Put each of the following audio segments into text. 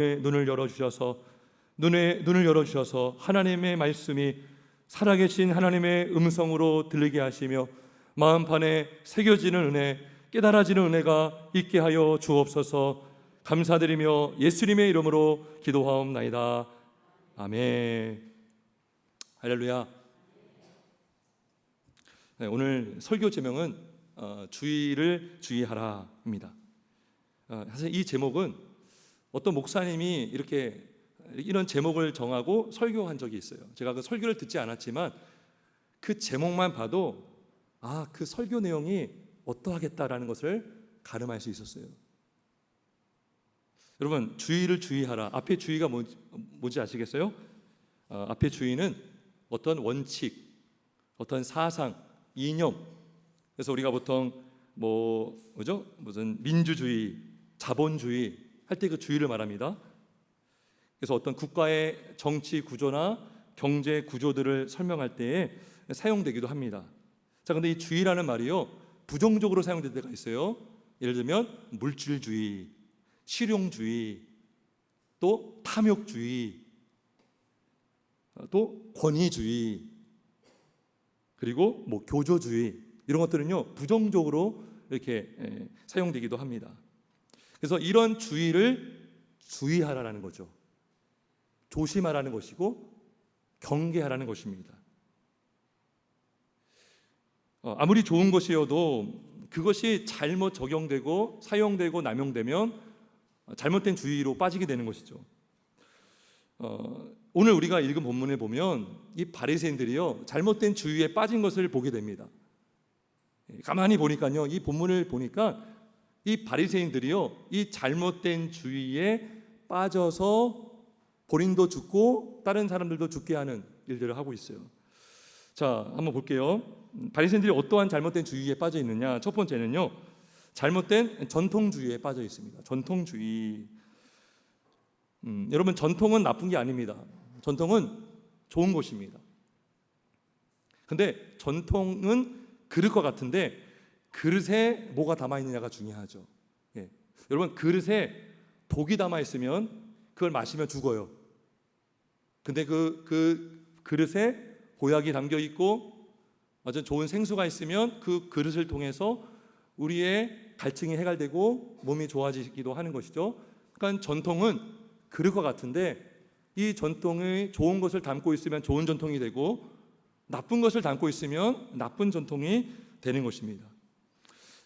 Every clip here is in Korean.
눈을 열어주셔서 하나님의 말씀이 살아계신 하나님의 음성으로 들리게 하시며 마음판에 새겨지는 은혜, 깨달아지는 은혜가 있게 하여 주옵소서. 감사드리며 예수님의 이름으로 기도하옵나이다. 아멘. 할렐루야. 네, 오늘 설교 제목은 주의를 주의하라입니다. 사실 이 제목은 어떤 목사님이 이런 제목을 정하고 설교한 적이 있어요. 제가 그 설교를 듣지 않았지만 그 제목만 봐도 그 설교 내용이 어떠하겠다라는 것을 가늠할 수 있었어요. 여러분, 주의를 주의하라. 앞에 주의가 뭔지 아시겠어요? 앞에 주의는 어떤 원칙, 어떤 사상, 이념. 그래서 우리가 보통 무슨 민주주의, 자본주의 할 때 그 주의를 말합니다. 그래서 어떤 국가의 정치 구조나 경제 구조들을 설명할 때에 사용되기도 합니다. 자, 근데 이 주의라는 말이요, 부정적으로 사용될 때가 있어요. 예를 들면 물질주의, 실용주의, 또 탐욕주의, 또 권위주의, 그리고 교조주의, 이런 것들은요 부정적으로 이렇게 사용되기도 합니다. 그래서 이런 주의를 주의하라는 거죠. 조심하라는 것이고 경계하라는 것입니다. 아무리 좋은 것이어도 그것이 잘못 적용되고 사용되고 남용되면 잘못된 주의로 빠지게 되는 것이죠. 오늘 우리가 읽은 본문에 보면 이 바리새인들이요 잘못된 주의에 빠진 것을 보게 됩니다. 가만히 보니까요, 이 본문을 보니까 이 바리새인들이요 이 잘못된 주의에 빠져서 본인도 죽고 다른 사람들도 죽게 하는 일들을 하고 있어요. 자, 한번 볼게요. 바리새인들이 어떠한 잘못된 주의에 빠져 있느냐? 첫 번째는요, 잘못된 전통주의에 빠져 있습니다. 전통주의. 여러분, 전통은 나쁜 게 아닙니다. 전통은 좋은 것입니다. 근데 전통은 그릇과 같은데 그릇에 뭐가 담아있느냐가 중요하죠. 여러분, 그릇에 독이 담아있으면 그걸 마시면 죽어요. 근데 그 그릇에 보약이 담겨있고 아주 좋은 생수가 있으면 그 그릇을 통해서 우리의 갈증이 해결되고 몸이 좋아지기도 하는 것이죠. 그러니까 전통은 그릇과 같은데 이 전통이 좋은 것을 담고 있으면 좋은 전통이 되고 나쁜 것을 담고 있으면 나쁜 전통이 되는 것입니다.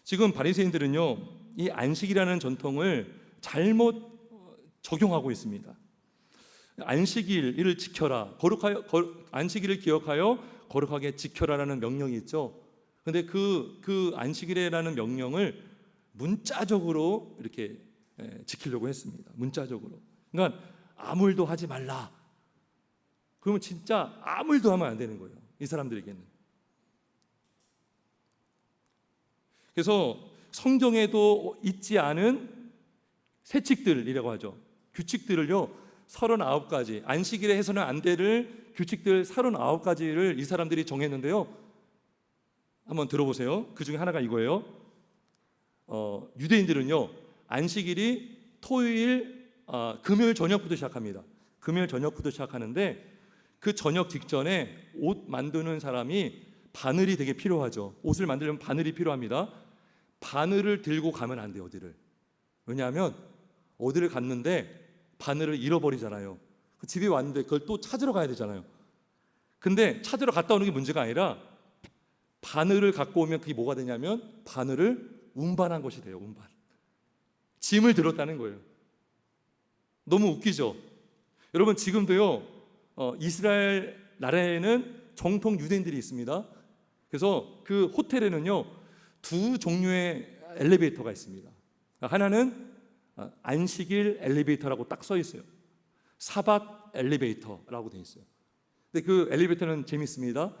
지금 바리새인들은요 이 안식이라는 전통을 잘못 적용하고 있습니다. 안식일을 지켜라, 안식일을 기억하여 거룩하게 지켜라라는 명령이 있죠. 그런데 그 안식일이라는 명령을 문자적으로 이렇게 지키려고 했습니다. 문자적으로. 그러니까 아무 일도 하지 말라. 그러면 진짜 아무 일도 하면 안 되는 거예요, 이 사람들에게는. 그래서 성경에도 있지 않은 세칙들이라고 하죠. 규칙들을요 39가지, 안식일에 해서는 안 될 규칙들 39가지를 이 사람들이 정했는데요, 한번 들어보세요. 그 중에 하나가 이거예요. 유대인들은요 안식일이 토요일, 금요일 저녁부터 시작합니다. 금요일 저녁부터 시작하는데 그 저녁 직전에 옷 만드는 사람이 바늘이 되게 필요하죠. 옷을 만들려면 바늘이 필요합니다. 바늘을 들고 가면 안 돼요, 어디를. 왜냐하면 어디를 갔는데 바늘을 잃어버리잖아요. 집에 왔는데 그걸 또 찾으러 가야 되잖아요. 근데 찾으러 갔다 오는 게 문제가 아니라 바늘을 갖고 오면 그게 뭐가 되냐면 바늘을 운반한 것이 돼요. 운반. 짐을 들었다는 거예요. 너무 웃기죠? 여러분, 지금도요 이스라엘 나라에는 정통 유대인들이 있습니다. 그래서 그 호텔에는요 두 종류의 엘리베이터가 있습니다. 하나는 안식일 엘리베이터라고 딱 써 있어요. 사bat 엘리베이터라고 되어 있어요. 근데 그 엘리베이터는 재밌습니다.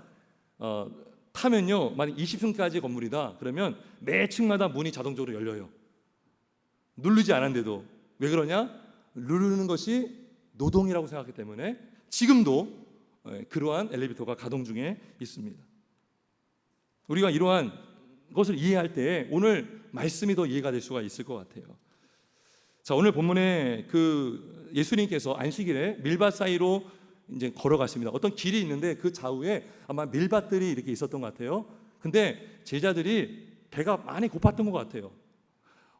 타면요 만약 20층까지 건물이다 그러면 매 층마다 문이 자동적으로 열려요. 누르지 않았는데도. 왜 그러냐? 누르는 것이 노동이라고 생각하기 때문에 지금도 그러한 엘리베이터가 가동 중에 있습니다. 우리가 이러한 것을 이해할 때 오늘 말씀이 더 이해가 될 수가 있을 것 같아요. 자, 오늘 본문에 그 예수님께서 안식일에 밀밭 사이로 이제 걸어갔습니다. 어떤 길이 있는데 그 좌우에 아마 밀밭들이 이렇게 있었던 것 같아요. 근데 제자들이 배가 많이 고팠던 것 같아요.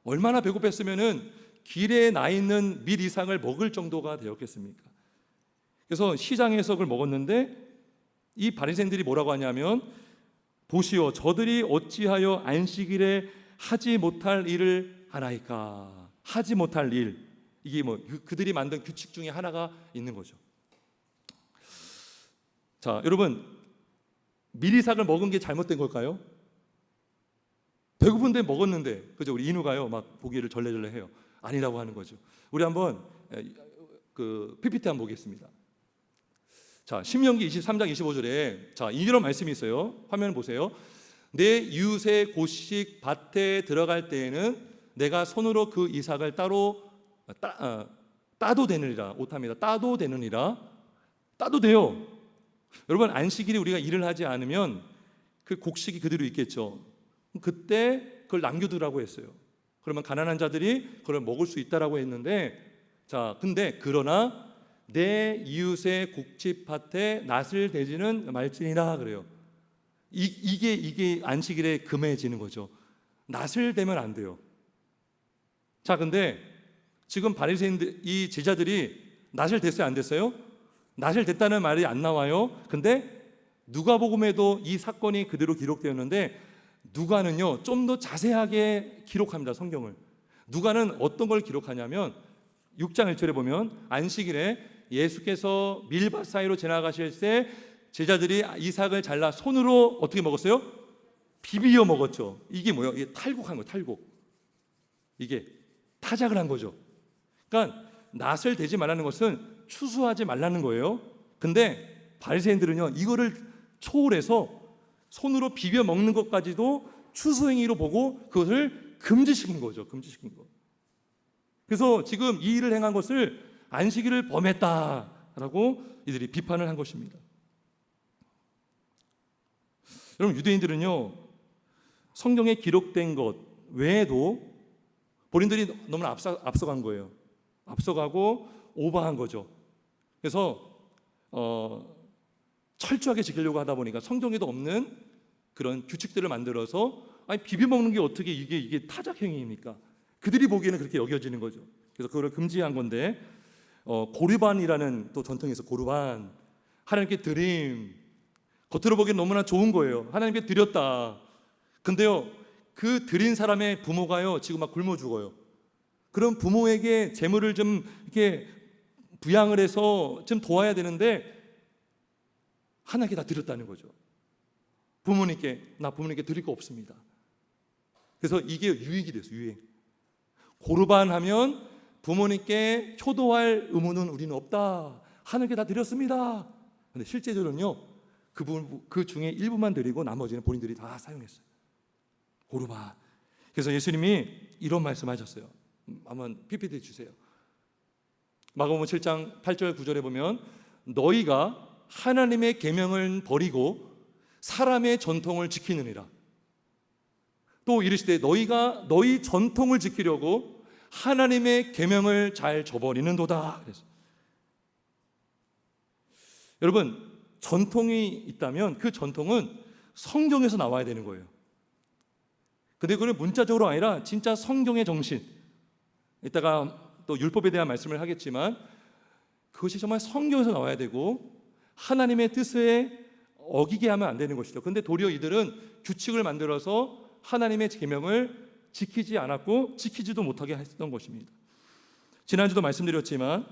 얼마나 배고팠으면은 길에 나 있는 밀 이상을 먹을 정도가 되었겠습니까? 그래서 시장에서 그걸 먹었는데 이 바리새인들이 뭐라고 하냐면, 보시오, 저들이 어찌하여 안식일에 하지 못할 일을 하나이까. 하지 못할 일, 이게 뭐 그들이 만든 규칙 중에 하나가 있는 거죠. 자, 여러분, 밀이삭을 먹은 게 잘못된 걸까요? 배고픈데 먹었는데, 그죠? 우리 인우가요 막 고기를 절레절레 해요. 아니라고 하는 거죠. 우리 한번 그 PPT 한번 보겠습니다. 자, 신명기 23장 25절에 자, 이런 말씀이 있어요. 화면 보세요. 내 이웃의 곡식 밭에 들어갈 때에는 내가 손으로 그 이삭을 따도 되느니라. 오탑니다. 따도 되느니라. 따도 돼요. 여러분, 안식일이 우리가 일을 하지 않으면 그 곡식이 그대로 있겠죠. 그때 그걸 남겨두라고 했어요. 그러면 가난한 자들이 그걸 먹을 수 있다라고 했는데, 자, 근데 그러나 내 이웃의 곡식밭에 낫을 대지는 말지니라 그래요. 이게 안식일에 금해지는 거죠. 낫을 대면 안 돼요. 자, 근데 지금 바리새인들, 이 제자들이 낫을 댔어요, 안 됐어요? 낫을 댔다는 말이 안 나와요. 근데 누가복음에도 이 사건이 그대로 기록되었는데, 누가는요 좀 더 자세하게 기록합니다. 성경을. 누가는 어떤 걸 기록하냐면 6장 1절에 보면 안식일에 예수께서 밀밭 사이로 지나가실 때 제자들이 이삭을 잘라 손으로 어떻게 먹었어요? 비비어 먹었죠. 이게 뭐예요? 이게 탈곡한 거예요. 탈곡. 이게 타작을 한 거죠. 그러니까 낫을 대지 말라는 것은 추수하지 말라는 거예요. 근데 바리새인들은요 이거를 초월해서 손으로 비벼 먹는 것까지도 추수행위로 보고 그것을 금지시킨 거죠. 금지시킨 거. 그래서 지금 이 일을 행한 것을 안식일을 범했다라고 이들이 비판을 한 것입니다. 여러분, 유대인들은요 성경에 기록된 것 외에도 본인들이 너무나 앞서간 거예요. 앞서가고 오버한 거죠. 그래서 철저하게 지키려고 하다 보니까 성경에도 없는 그런 규칙들을 만들어서 아니 비벼 먹는 게 어떻게 이게 타작 행위입니까? 그들이 보기에는 그렇게 여겨지는 거죠. 그래서 그거를 금지한 건데, 고르반이라는 또 전통이 있어. 고르반, 하나님께 드림. 겉으로 보기엔 너무나 좋은 거예요. 하나님께 드렸다. 근데요 그 드린 사람의 부모가요 지금 막 굶어 죽어요. 그럼 부모에게 재물을 좀 이렇게 부양을 해서 좀 도와야 되는데 하나님께 다 드렸다는 거죠. 나 부모님께 드릴 거 없습니다. 그래서 이게 유익이 됐어요. 유익. 고르반 하면 부모님께 효도할 의무는 우리는 없다. 하나님께 다 드렸습니다. 근데 실제적으로는요 그 중에 일부만 드리고 나머지는 본인들이 다 사용했어요. 고르반. 그래서 예수님이 이런 말씀하셨어요. 한번 PPT 주세요. 마가복음 7장 8절 9절에 보면 너희가 하나님의 계명을 버리고 사람의 전통을 지키느니라. 또 이르시되 너희가 너희 전통을 지키려고 하나님의 계명을 잘 저버리는도다. 그래서 여러분, 전통이 있다면 그 전통은 성경에서 나와야 되는 거예요. 근데 그걸 문자적으로 아니라 진짜 성경의 정신, 이따가 또 율법에 대한 말씀을 하겠지만 그것이 정말 성경에서 나와야 되고 하나님의 뜻에 어기게 하면 안 되는 것이죠. 근데 도리어 이들은 규칙을 만들어서 하나님의 계명을 지키지 않았고 지키지도 못하게 했던 것입니다. 지난주도 말씀드렸지만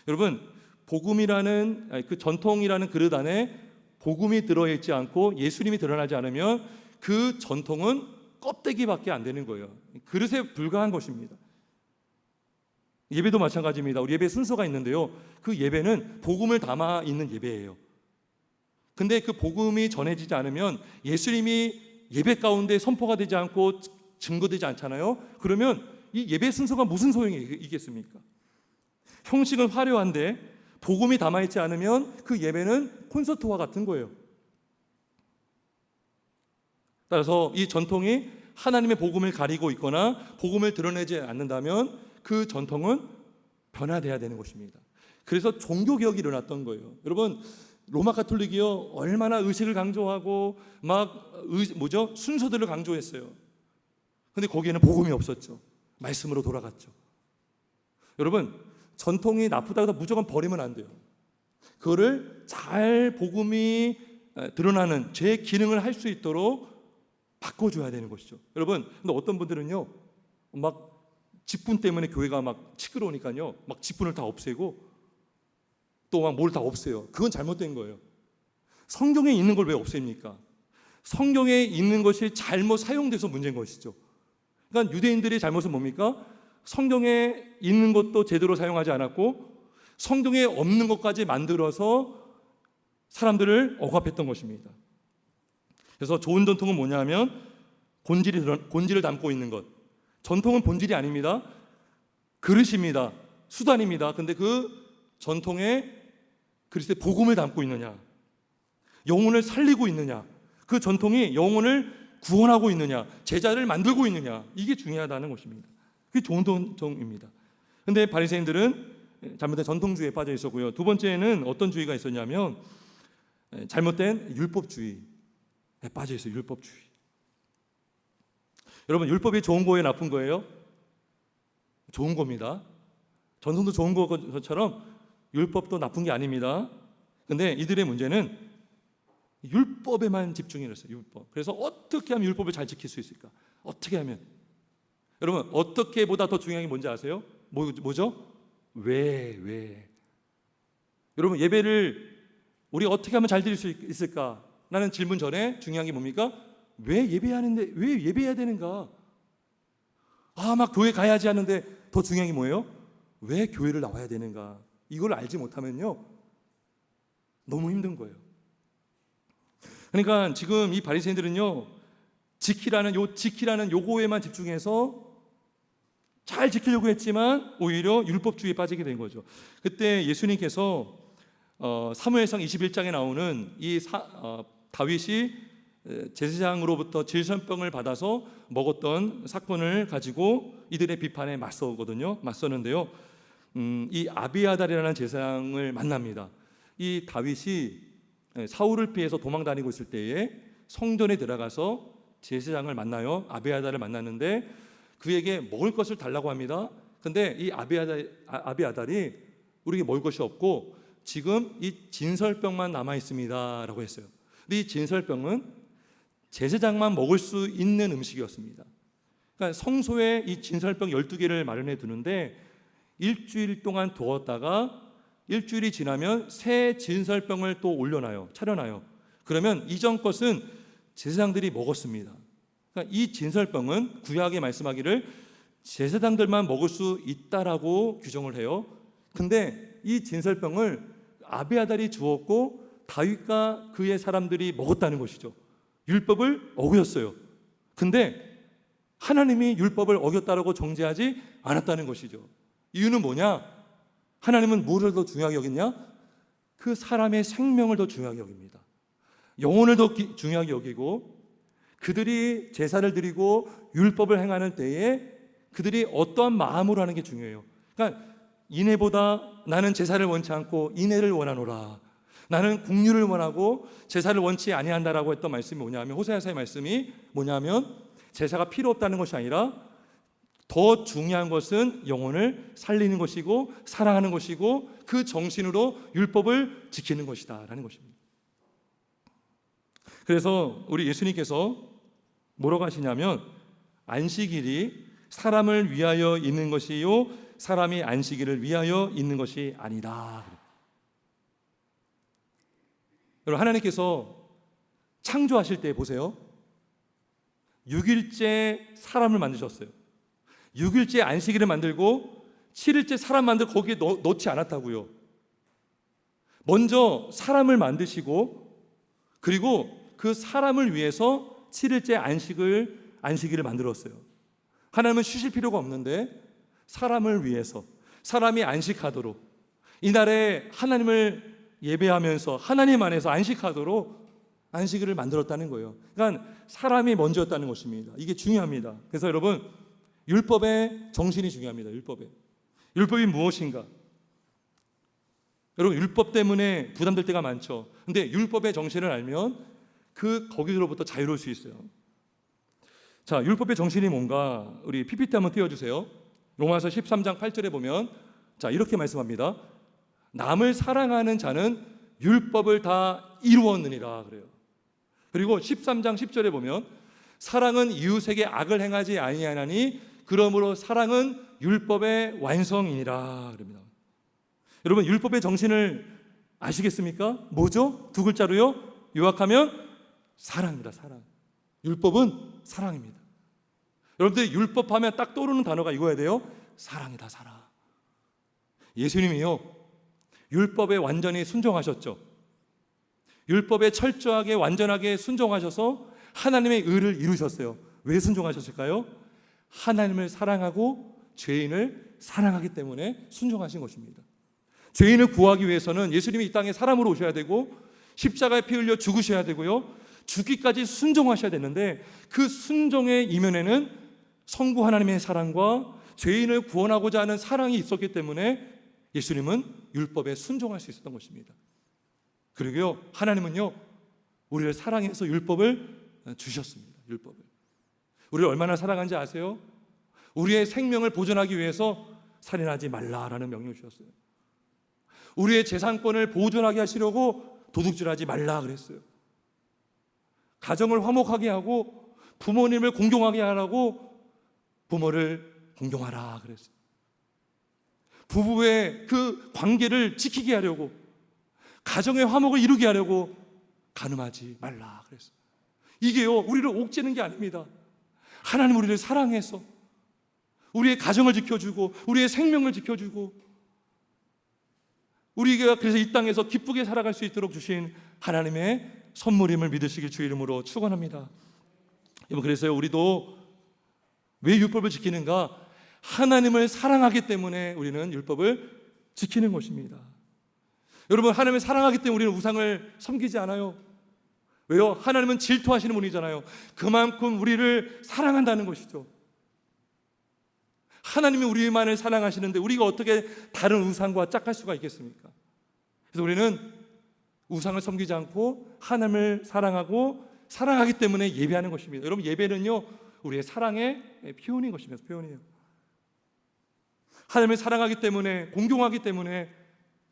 여러분, 복음이라는 그 전통이라는 그릇 안에 복음이 들어있지 않고 예수님이 드러나지 않으면 그 전통은 껍데기밖에 안 되는 거예요. 그릇에 불과한 것입니다. 예배도 마찬가지입니다. 우리 예배 순서가 있는데요, 그 예배는 복음을 담아 있는 예배예요. 근데 그 복음이 전해지지 않으면, 예수님이 예배 가운데 선포가 되지 않고 증거되지 않잖아요. 그러면 이 예배 순서가 무슨 소용이 있겠습니까? 형식은 화려한데 복음이 담아있지 않으면 그 예배는 콘서트와 같은 거예요. 따라서 이 전통이 하나님의 복음을 가리고 있거나 복음을 드러내지 않는다면 그 전통은 변화돼야 되는 것입니다. 그래서 종교개혁이 일어났던 거예요. 여러분, 로마 가톨릭이요 얼마나 의식을 강조하고 막 순서들을 강조했어요. 근데 거기에는 복음이 없었죠. 말씀으로 돌아갔죠. 여러분, 전통이 나쁘다고 해서 무조건 버리면 안 돼요. 그거를 잘 복음이 드러나는 제 기능을 할 수 있도록 바꿔줘야 되는 것이죠. 여러분, 근데 어떤 분들은요 막 직분 때문에 교회가 막 시끄러우니까요 막 직분을 다 없애고 또 막 뭘 다 없애요. 그건 잘못된 거예요. 성경에 있는 걸 왜 없앱니까? 성경에 있는 것이 잘못 사용돼서 문제인 것이죠. 그러니까 유대인들의 잘못은 뭡니까? 성경에 있는 것도 제대로 사용하지 않았고 성경에 없는 것까지 만들어서 사람들을 억압했던 것입니다. 그래서 좋은 전통은 뭐냐면 본질을 담고 있는 것. 전통은 본질이 아닙니다. 그릇입니다. 수단입니다. 근데 그 전통에 그리스도의 복음을 담고 있느냐, 영혼을 살리고 있느냐, 그 전통이 영혼을 구원하고 있느냐, 제자를 만들고 있느냐, 이게 중요하다는 것입니다. 그게 좋은 전통입니다. 근데 바리새인들은 잘못된 전통주의에 빠져 있었고요. 두 번째는 어떤 주의가 있었냐면 잘못된 율법주의에 빠져 있어요. 율법주의. 여러분, 율법이 좋은 거예요, 나쁜 거예요? 좋은 겁니다. 전통도 좋은 것처럼 율법도 나쁜 게 아닙니다. 근데 이들의 문제는 율법에만 집중했어요. 율법. 그래서 어떻게 하면 율법을 잘 지킬 수 있을까? 어떻게 하면? 여러분, 어떻게보다 더 중요한 게 뭔지 아세요? 뭐죠? 왜? 여러분, 예배를 우리 어떻게 하면 잘 드릴 수 있을까? 라는 질문 전에 중요한 게 뭡니까? 왜 예배하는데 왜 예배해야 되는가? 막 교회 가야지 하는데 더 중요한 게 뭐예요? 왜 교회를 나와야 되는가? 이걸 알지 못하면요 너무 힘든 거예요. 그러니까 지금 이 바리새인들은요 지키라는 요거에만 집중해서 잘 지키려고 했지만 오히려 율법주의에 빠지게 된 거죠. 그때 예수님께서 사무엘상 21장에 나오는 다윗이 제사장으로부터 질선병을 받아서 먹었던 사건을 가지고 이들의 비판에 맞서는데요. 이 아비아달이라는 제사장을 만납니다. 이 다윗이 사울을 피해서 도망 다니고 있을 때에 성전에 들어가서 제사장을 만나요. 아비아달을 만났는데 그에게 먹을 것을 달라고 합니다. 근데 이 아비아달이 우리에게 먹을 것이 없고 지금 이 진설병만 남아 있습니다 라고 했어요. 근데 이 진설병은 제사장만 먹을 수 있는 음식이었습니다. 그러니까 성소에 이 진설병 12개를 마련해 두는데 일주일 동안 두었다가 일주일이 지나면 새 진설병을 또 차려놔요. 그러면 이전 것은 제사장들이 먹었습니다. 그러니까 이 진설병은 구약에 말씀하기를 제사장들만 먹을 수 있다라고 규정을 해요. 근데 이 진설병을 아비아달이 주었고 다윗과 그의 사람들이 먹었다는 것이죠. 율법을 어겼어요. 근데 하나님이 율법을 어겼다라고 정죄하지 않았다는 것이죠. 이유는 뭐냐? 하나님은 무엇을 더 중요하게 여겼냐? 그 사람의 생명을 더 중요하게 여깁니다. 영혼을 더 중요하게 여기고 그들이 제사를 드리고 율법을 행하는 때에 그들이 어떠한 마음으로 하는 게 중요해요. 그러니까 인애보다 나는 제사를 원치 않고 인애를 원하노라. 나는 국류를 원하고 제사를 원치 아니한다라고 했던 말씀이 뭐냐면 호세아서의 말씀이 뭐냐면 제사가 필요 없다는 것이 아니라 더 중요한 것은 영혼을 살리는 것이고 사랑하는 것이고 그 정신으로 율법을 지키는 것이다 라는 것입니다. 그래서 우리 예수님께서 뭐라고 하시냐면 안식일이 사람을 위하여 있는 것이요 사람이 안식일을 위하여 있는 것이 아니다. 여러분, 하나님께서 창조하실 때 보세요. 6일째 사람을 만드셨어요. 6일째 안식일을 만들고 7일째 사람 만들고 거기에 넣지 않았다고요. 먼저 사람을 만드시고 그리고 그 사람을 위해서 7일째 안식일을 만들었어요. 하나님은 쉬실 필요가 없는데 사람을 위해서 사람이 안식하도록 이날에 하나님을 예배하면서 하나님 안에서 안식하도록 안식일을 만들었다는 거예요. 그러니까 사람이 먼저였다는 것입니다. 이게 중요합니다. 그래서 여러분 율법의 정신이 중요합니다. 율법이 무엇인가? 여러분, 율법 때문에 부담될 때가 많죠. 근데 율법의 정신을 알면 거기로부터 자유로울 수 있어요. 자, 율법의 정신이 뭔가 우리 PPT 한번 띄워주세요. 로마서 13장 8절에 보면 자, 이렇게 말씀합니다. 남을 사랑하는 자는 율법을 다 이루었느니라 그래요. 그리고 13장 10절에 보면 사랑은 이웃에게 악을 행하지 아니하나니 그러므로 사랑은 율법의 완성이니라 그럽니다. 여러분, 율법의 정신을 아시겠습니까? 뭐죠? 두 글자로요. 요약하면 사랑입니다. 사랑. 율법은 사랑입니다. 여러분들 율법하면 딱 떠오르는 단어가 이거야 돼요. 사랑이다, 사랑. 예수님이요, 율법에 완전히 순종하셨죠. 율법에 철저하게 완전하게 순종하셔서 하나님의 의를 이루셨어요. 왜 순종하셨을까요? 하나님을 사랑하고 죄인을 사랑하기 때문에 순종하신 것입니다. 죄인을 구하기 위해서는 예수님이 이 땅에 사람으로 오셔야 되고 십자가에 피 흘려 죽으셔야 되고요, 죽기까지 순종하셔야 되는데 그 순종의 이면에는 성부 하나님의 사랑과 죄인을 구원하고자 하는 사랑이 있었기 때문에 예수님은 율법에 순종할 수 있었던 것입니다. 그리고요, 하나님은요, 우리를 사랑해서 율법을 주셨습니다. 율법을. 우리를 얼마나 사랑한지 아세요? 우리의 생명을 보존하기 위해서 살인하지 말라라는 명령을 주셨어요. 우리의 재산권을 보존하게 하시려고 도둑질하지 말라 그랬어요. 가정을 화목하게 하고 부모님을 공경하게 하라고 부모를 공경하라 그랬어요. 부부의 그 관계를 지키게 하려고, 가정의 화목을 이루게 하려고 간음하지 말라 그랬어요. 이게요, 우리를 옥죄는 게 아닙니다. 하나님 우리를 사랑해서 우리의 가정을 지켜주고 우리의 생명을 지켜주고 우리가 그래서 이 땅에서 기쁘게 살아갈 수 있도록 주신 하나님의 선물임을 믿으시길 주 이름으로 축원합니다. 여러분, 그래서요, 우리도 왜 율법을 지키는가? 하나님을 사랑하기 때문에 우리는 율법을 지키는 것입니다. 여러분, 하나님을 사랑하기 때문에 우리는 우상을 섬기지 않아요. 왜요? 하나님은 질투하시는 분이잖아요. 그만큼 우리를 사랑한다는 것이죠. 하나님이 우리만을 사랑하시는데 우리가 어떻게 다른 우상과 짝할 수가 있겠습니까? 그래서 우리는 우상을 섬기지 않고 하나님을 사랑하고 사랑하기 때문에 예배하는 것입니다. 여러분, 예배는요, 우리의 사랑의 표현인 것입니다. 표현이에요. 하나님을 사랑하기 때문에, 공경하기 때문에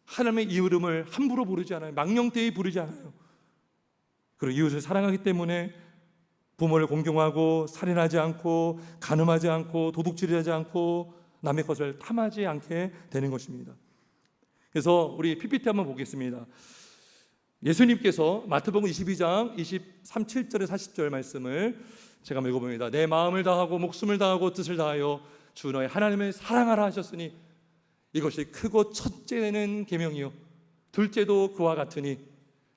하나님의 이름을 함부로 부르지 않아요. 망령되이 부르지 않아요. 그리고 이웃을 사랑하기 때문에 부모를 공경하고 살인하지 않고 간음하지 않고 도둑질하지 않고 남의 것을 탐하지 않게 되는 것입니다. 그래서 우리 PPT 한번 보겠습니다. 예수님께서 마태복음 22장 23, 7절에 40절 말씀을 제가 한번 읽어봅니다. 내 마음을 다하고 목숨을 다하고 뜻을 다하여 주 너의 하나님을 사랑하라 하셨으니 이것이 크고 첫째는 계명이요 둘째도 그와 같으니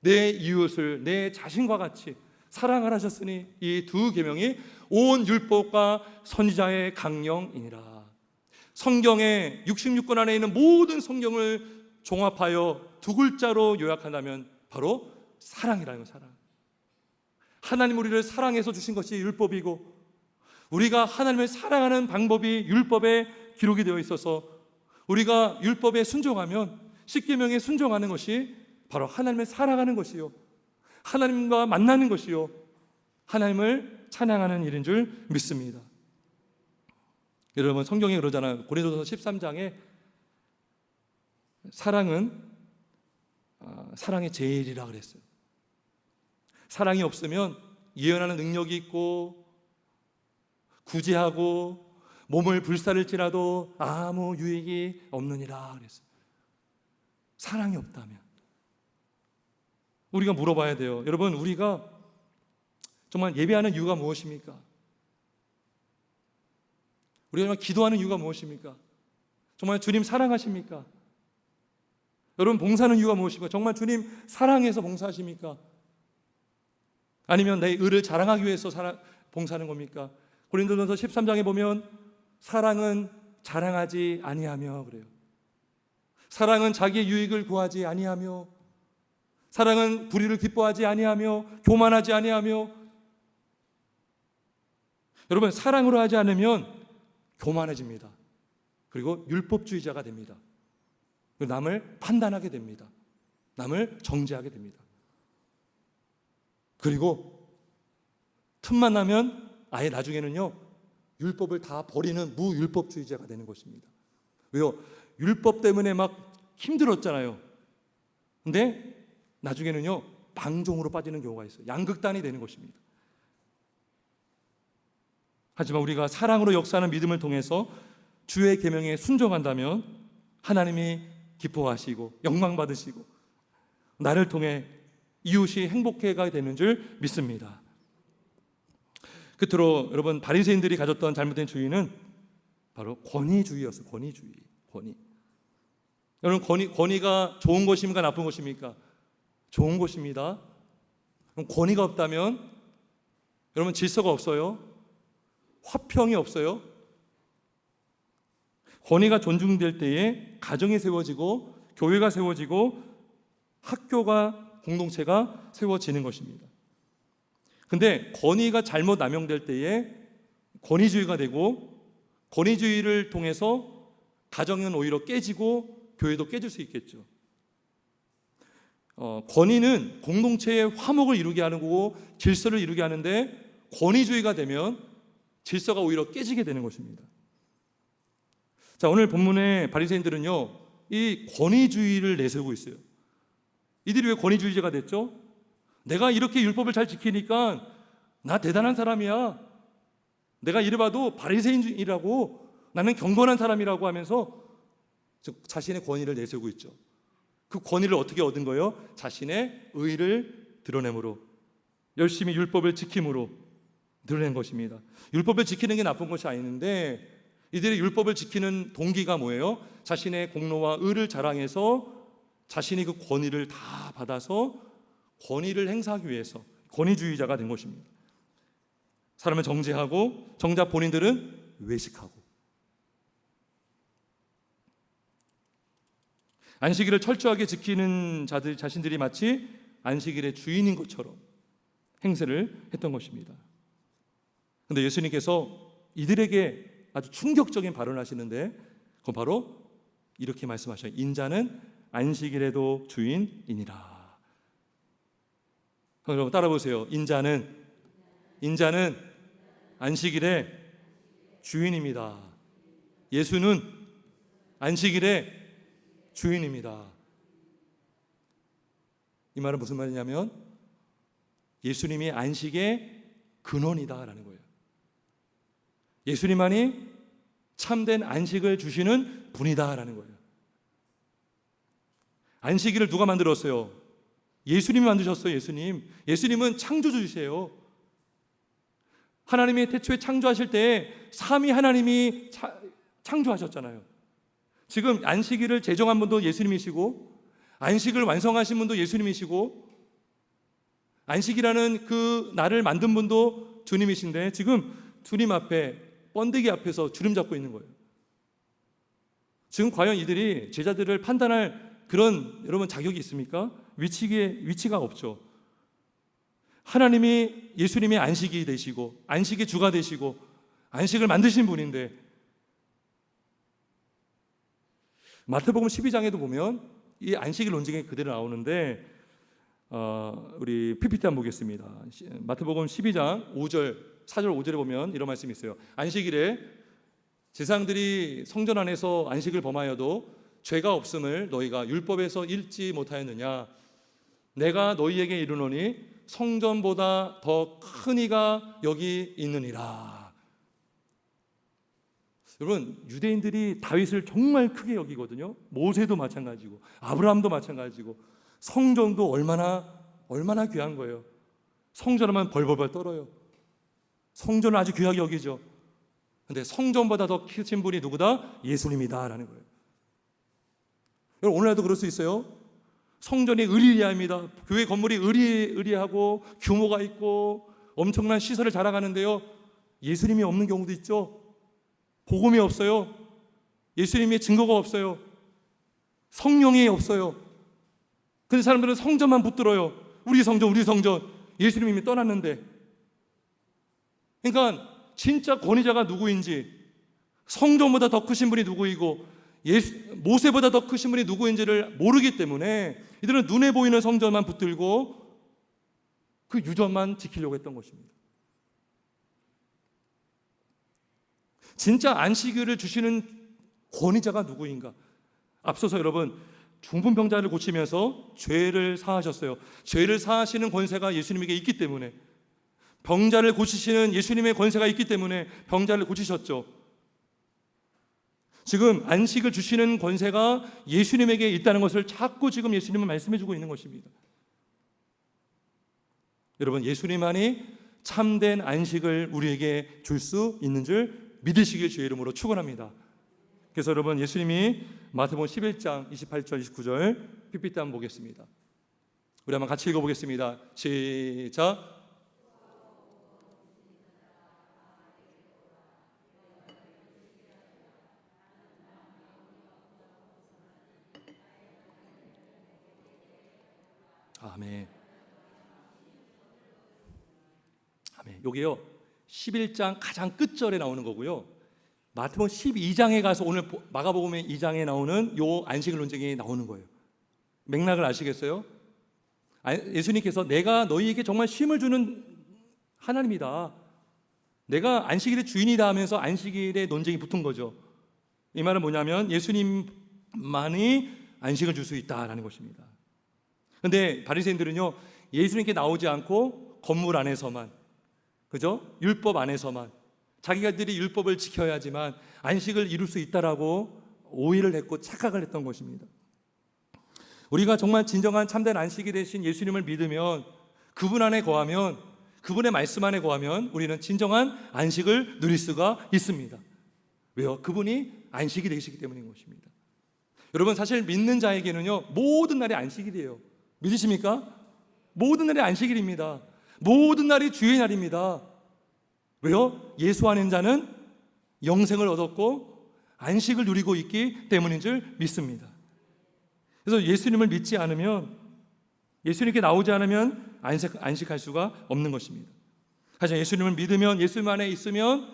내 이웃을 내 자신과 같이 사랑하라 하셨으니 이 두 계명이 온 율법과 선지자의 강령이니라. 성경의 66권 안에 있는 모든 성경을 종합하여 두 글자로 요약한다면 바로 사랑이라는 거예요. 사랑. 하나님 우리를 사랑해서 주신 것이 율법이고 우리가 하나님을 사랑하는 방법이 율법에 기록이 되어 있어서 우리가 율법에 순종하면, 십계명에 순종하는 것이 바로 하나님을 사랑하는 것이요, 하나님과 만나는 것이요, 하나님을 찬양하는 일인 줄 믿습니다. 여러분, 성경에 그러잖아요. 고린도서 13장에 사랑은 사랑의 제일이라 그랬어요. 사랑이 없으면 예언하는 능력이 있고 구제하고 몸을 불살을지라도 아무 유익이 없느니라 그랬어요. 사랑이 없다면 우리가 물어봐야 돼요. 여러분, 우리가 정말 예배하는 이유가 무엇입니까? 우리가 정말 기도하는 이유가 무엇입니까? 정말 주님 사랑하십니까? 여러분, 봉사하는 이유가 무엇입니까? 정말 주님 사랑해서 봉사하십니까? 아니면 내 의를 자랑하기 위해서 봉사하는 겁니까? 고린도전서 13장에 보면 사랑은 자랑하지 아니하며 그래요. 사랑은 자기의 유익을 구하지 아니하며, 사랑은 불의를 기뻐하지 아니하며, 교만하지 아니하며. 여러분, 사랑으로 하지 않으면 교만해집니다. 그리고 율법주의자가 됩니다. 남을 판단하게 됩니다. 남을 정죄하게 됩니다. 그리고 틈만 나면 아예 나중에는요, 율법을 다 버리는 무율법주의자가 되는 것입니다. 왜요? 율법 때문에 막 힘들었잖아요. 근데 나중에는요, 방종으로 빠지는 경우가 있어요. 양극단이 되는 것입니다. 하지만 우리가 사랑으로 역사하는 믿음을 통해서 주의 계명에 순종한다면 하나님이 기뻐하시고 영광 받으시고 나를 통해 이웃이 행복해가 되는 줄 믿습니다. 끝으로 여러분, 바리새인들이 가졌던 잘못된 주의는 바로 권위주의였어요. 권위. 여러분, 권위가 좋은 것입니까? 나쁜 것입니까? 좋은 것입니다. 그럼 권위가 없다면 여러분, 질서가 없어요. 화평이 없어요. 권위가 존중될 때에 가정이 세워지고 교회가 세워지고 학교가 공동체가 세워지는 것입니다. 근데 권위가 잘못 남용될 때에 권위주의가 되고 권위주의를 통해서 가정은 오히려 깨지고 교회도 깨질 수 있겠죠. 권위는 공동체의 화목을 이루게 하는 거고 질서를 이루게 하는데 권위주의가 되면 질서가 오히려 깨지게 되는 것입니다. 자, 오늘 본문의 바리새인들은요, 이 권위주의를 내세우고 있어요. 이들이 왜 권위주의자가 됐죠? 내가 이렇게 율법을 잘 지키니까 나 대단한 사람이야. 내가 이래봐도 바리새인이라고, 나는 경건한 사람이라고 하면서 자신의 권위를 내세우고 있죠. 그 권위를 어떻게 얻은 거예요? 자신의 의를 드러내므로, 열심히 율법을 지킴으로 드러낸 것입니다. 율법을 지키는 게 나쁜 것이 아닌데 이들이 율법을 지키는 동기가 뭐예요? 자신의 공로와 의를 자랑해서 자신이 그 권위를 다 받아서 권위를 행사하기 위해서 권위주의자가 된 것입니다. 사람을 정죄하고 정작 본인들은 외식하고, 안식일을 철저하게 지키는 자들 자신들이 마치 안식일의 주인인 것처럼 행세를 했던 것입니다. 그런데 예수님께서 이들에게 아주 충격적인 발언을 하시는데 그건 바로 이렇게 말씀하셔요. 인자는 안식일에도 주인이니라. 여러분 따라 보세요. 인자는 안식일의 주인입니다. 예수는 안식일의 주인입니다. 이 말은 무슨 말이냐면 예수님이 안식의 근원이다라는 거예요. 예수님만이 참된 안식을 주시는 분이다라는 거예요. 안식일을 누가 만들었어요? 예수님이 만드셨어요. 예수님은 창조주이세요. 하나님이 태초에 창조하실 때 삼위 하나님이 창조하셨잖아요. 지금 안식일을 제정한 분도 예수님이시고 안식을 완성하신 분도 예수님이시고 안식이라는 그 날을 만든 분도 주님이신데 지금 주님 앞에 번데기 앞에서 주름 잡고 있는 거예요. 지금 과연 이들이 제자들을 판단할 그런 여러분 자격이 있습니까? 위치가 없죠. 하나님이 예수님의 안식이 되시고 안식의 주가 되시고 안식을 만드신 분인데 마태복음 12장에도 보면 이 안식일 논쟁이 그대로 나오는데 우리 PPT 한번 보겠습니다. 마태복음 12장 5절 4절 5절에 보면 이런 말씀이 있어요. 안식일에 제사장들이 성전 안에서 안식을 범하여도 죄가 없음을 너희가 율법에서 읽지 못하였느냐? 내가 너희에게 이르노니 성전보다 더 큰 이가 여기 있느니라. 여러분, 유대인들이 다윗을 정말 크게 여기거든요. 모세도 마찬가지고 아브라함도 마찬가지고 성전도 얼마나 귀한 거예요. 성전하면 벌벌벌 떨어요. 성전을 아주 귀하게 여기죠. 근데 성전보다 더 크신 분이 누구다? 예수님이다라는 거예요. 여러분, 오늘날도 그럴 수 있어요. 성전이 의리의리합니다. 교회 건물이 의리하고 규모가 있고 엄청난 시설을 자랑하는데요, 예수님이 없는 경우도 있죠. 복음이 없어요. 예수님의 증거가 없어요. 성령이 없어요. 근데 사람들은 성전만 붙들어요. 우리 성전. 예수님이 이미 떠났는데. 그러니까 진짜 권위자가 누구인지, 성전보다 더 크신 분이 누구이고 모세보다 더 크신 분이 누구인지를 모르기 때문에 이들은 눈에 보이는 성전만 붙들고 그 유전만 지키려고 했던 것입니다. 진짜 안식일을 주시는 권위자가 누구인가? 앞서서 여러분 중풍병자를 고치면서 죄를 사하셨어요. 죄를 사하시는 권세가 예수님에게 있기 때문에, 병자를 고치시는 예수님의 권세가 있기 때문에 병자를 고치셨죠. 지금 안식을 주시는 권세가 예수님에게 있다는 것을 자꾸 지금 예수님은 말씀해 주고 있는 것입니다. 여러분, 예수님만이 참된 안식을 우리에게 줄 수 있는 줄 믿으시길 주의 이름으로 축원합니다. 그래서 여러분, 예수님이 마태복음 11장 28절 29절 PPT 한번 보겠습니다. 우리 한번 같이 읽어보겠습니다. 시작. 아멘. 아멘. 요게요 11장 가장 끝절에 나오는 거고요, 마태복음 12장에 가서 오늘 마가복음 2장에 나오는 요 안식일 논쟁이 나오는 거예요. 맥락을 아시겠어요? 예수님께서 내가 너희에게 정말 쉼을 주는 하나님이다, 내가 안식일의 주인이다 하면서 안식일의 논쟁이 붙은 거죠. 이 말은 뭐냐면 예수님만이 안식을 줄 수 있다라는 것입니다. 그런데 바리새인들은요, 예수님께 나오지 않고 건물 안에서만, 그죠? 율법 안에서만 자기들이 율법을 지켜야지만 안식을 이룰 수 있다라고 오해를 했고 착각을 했던 것입니다. 우리가 정말 진정한 참된 안식이 되신 예수님을 믿으면, 그분 안에 거하면, 그분의 말씀 안에 거하면 우리는 진정한 안식을 누릴 수가 있습니다. 왜요? 그분이 안식이 되시기 때문인 것입니다. 여러분, 사실 믿는 자에게는요 모든 날이 안식일이에요. 믿으십니까? 모든 날이 안식일입니다. 모든 날이 주의 날입니다. 왜요? 예수 안에 있는 자는 영생을 얻었고 안식을 누리고 있기 때문인 줄 믿습니다. 그래서 예수님을 믿지 않으면, 예수님께 나오지 않으면 안식할 수가 없는 것입니다. 하지만 예수님을 믿으면, 예수님 안에 있으면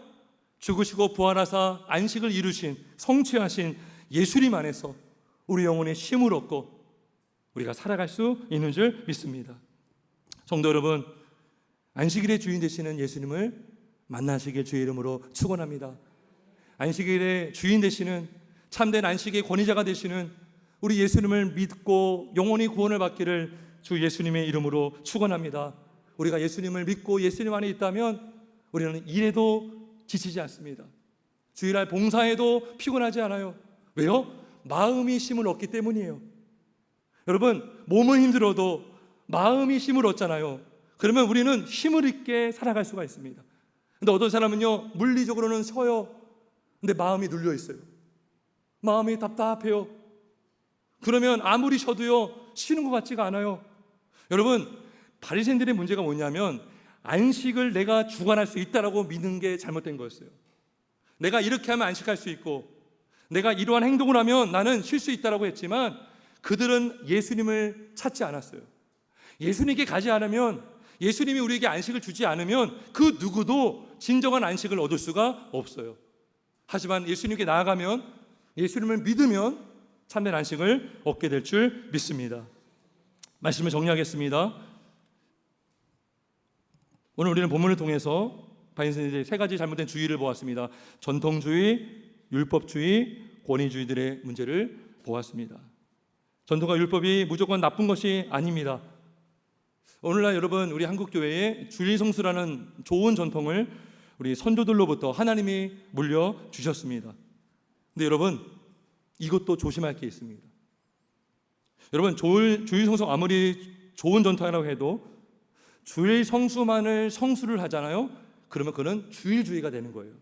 죽으시고 부활하사 안식을 이루신, 성취하신 예수님 안에서 우리 영혼의 쉼을 얻고 우리가 살아갈 수 있는 줄 믿습니다. 성도 여러분, 안식일의 주인 되시는 예수님을 만나시길 주의 이름으로 축원합니다. 안식일의 주인 되시는, 참된 안식의 권위자가 되시는 우리 예수님을 믿고 영원히 구원을 받기를 주 예수님의 이름으로 축원합니다. 우리가 예수님을 믿고 예수님 안에 있다면 우리는 일에도 지치지 않습니다. 주일날 봉사에도 피곤하지 않아요. 왜요? 마음이 쉼을 얻기 때문이에요. 여러분, 몸은 힘들어도 마음이 쉼을 얻잖아요. 그러면 우리는 힘을 있게 살아갈 수가 있습니다. 근데 어떤 사람은요, 물리적으로는 쉬어요. 근데 마음이 눌려 있어요. 마음이 답답해요. 그러면 아무리 쉬어도요 쉬는 것 같지가 않아요. 여러분, 바리새인들의 문제가 뭐냐면 안식을 내가 주관할 수 있다라고 믿는 게 잘못된 거였어요. 내가 이렇게 하면 안식할 수 있고, 내가 이러한 행동을 하면 나는 쉴 수 있다라고 했지만 그들은 예수님을 찾지 않았어요. 예수님께 가지 않으면, 예수님이 우리에게 안식을 주지 않으면 그 누구도 진정한 안식을 얻을 수가 없어요. 하지만 예수님께 나아가면, 예수님을 믿으면 참된 안식을 얻게 될 줄 믿습니다. 말씀을 정리하겠습니다. 오늘 우리는 본문을 통해서 바리새인들의 세 가지 잘못된 주의를 보았습니다. 전통주의, 율법주의, 권위주의들의 문제를 보았습니다. 전통과 율법이 무조건 나쁜 것이 아닙니다. 오늘날 여러분, 우리 한국교회에 주일 성수라는 좋은 전통을 우리 선조들로부터 하나님이 물려주셨습니다. 근데 여러분, 이것도 조심할 게 있습니다. 여러분, 주일 성수 아무리 좋은 전통이라고 해도 주일 성수만을 성수를 하잖아요. 그러면 그는 주일주의가 되는 거예요.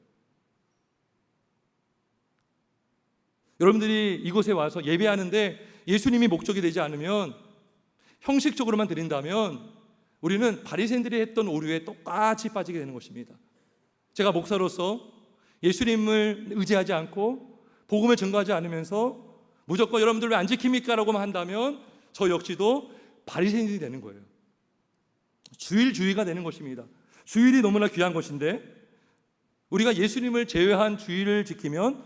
여러분들이 이곳에 와서 예배하는데 예수님이 목적이 되지 않으면, 형식적으로만 드린다면 우리는 바리새인들이 했던 오류에 똑같이 빠지게 되는 것입니다. 제가 목사로서 예수님을 의지하지 않고 복음을 증거하지 않으면서 무조건 여러분들 왜 안 지킵니까? 라고만 한다면 저 역시도 바리새인들이 되는 거예요. 주일주의가 되는 것입니다. 주일이 너무나 귀한 것인데 우리가 예수님을 제외한 주일을 지키면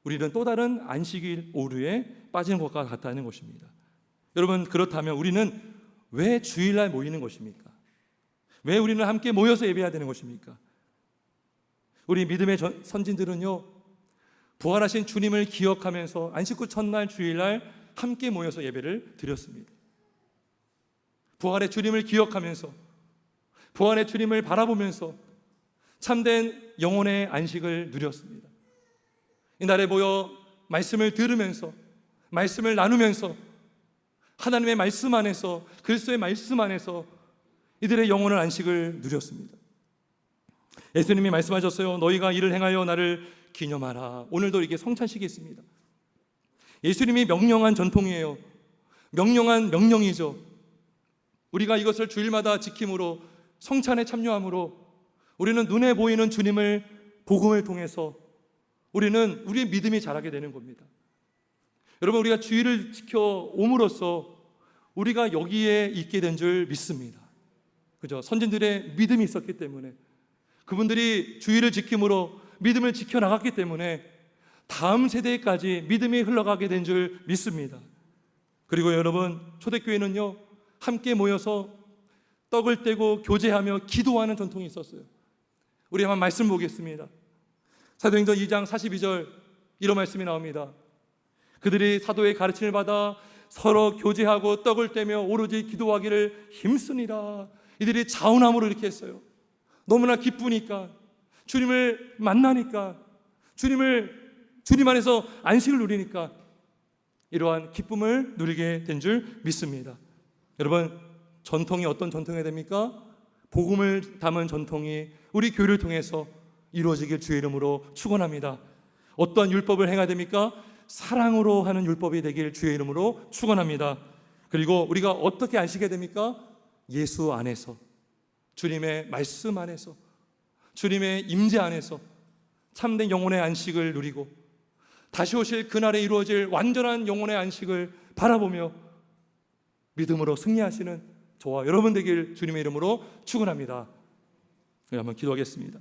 우리는 또 다른 안식일 오류에 빠지는 것과 같다는 것입니다. 여러분, 그렇다면 우리는 왜 주일날 모이는 것입니까? 왜 우리는 함께 모여서 예배해야 되는 것입니까? 우리 믿음의 선진들은요, 부활하신 주님을 기억하면서 안식구 첫날 주일날 함께 모여서 예배를 드렸습니다. 부활의 주님을 기억하면서, 부활의 주님을 바라보면서 참된 영혼의 안식을 누렸습니다. 이날에 모여 말씀을 들으면서, 말씀을 나누면서, 하나님의 말씀 안에서, 그리스도의 말씀 안에서 이들의 영혼의 안식을 누렸습니다. 예수님이 말씀하셨어요. 너희가 이를 행하여 나를 기념하라. 오늘도 이게 성찬식이 있습니다. 예수님이 명령한 전통이에요. 명령한 명령이죠. 우리가 이것을 주일마다 지킴으로, 성찬에 참여함으로 우리는 눈에 보이는 주님을, 복음을 통해서 우리는 우리의 믿음이 자라게 되는 겁니다. 여러분, 우리가 주일을 지켜옴으로써 우리가 여기에 있게 된 줄 믿습니다. 그죠? 선진들의 믿음이 있었기 때문에, 그분들이 주일을 지킴으로 믿음을 지켜나갔기 때문에 다음 세대까지 믿음이 흘러가게 된 줄 믿습니다. 그리고 여러분, 초대교회는요, 함께 모여서 떡을 떼고 교제하며 기도하는 전통이 있었어요. 우리 한번 말씀 보겠습니다. 사도행전 2장 42절 이런 말씀이 나옵니다. 그들이 사도의 가르침을 받아 서로 교제하고 떡을 떼며 오로지 기도하기를 힘쓰니라. 이들이 자원함으로 이렇게 했어요. 너무나 기쁘니까, 주님을 만나니까, 주님 안에서 안식을 누리니까 이러한 기쁨을 누리게 된 줄 믿습니다. 여러분, 전통이 어떤 전통이 됩니까? 복음을 담은 전통이 우리 교회를 통해서 이루어지길 주의 이름으로 축원합니다. 어떠한 율법을 행해야 됩니까? 사랑으로 하는 율법이 되길 주의 이름으로 축원합니다. 그리고 우리가 어떻게 안식해야 됩니까? 예수 안에서, 주님의 말씀 안에서, 주님의 임재 안에서 참된 영혼의 안식을 누리고 다시 오실 그날에 이루어질 완전한 영혼의 안식을 바라보며 믿음으로 승리하시는 저와 여러분 되길 주님의 이름으로 축원합니다. 한번 기도하겠습니다.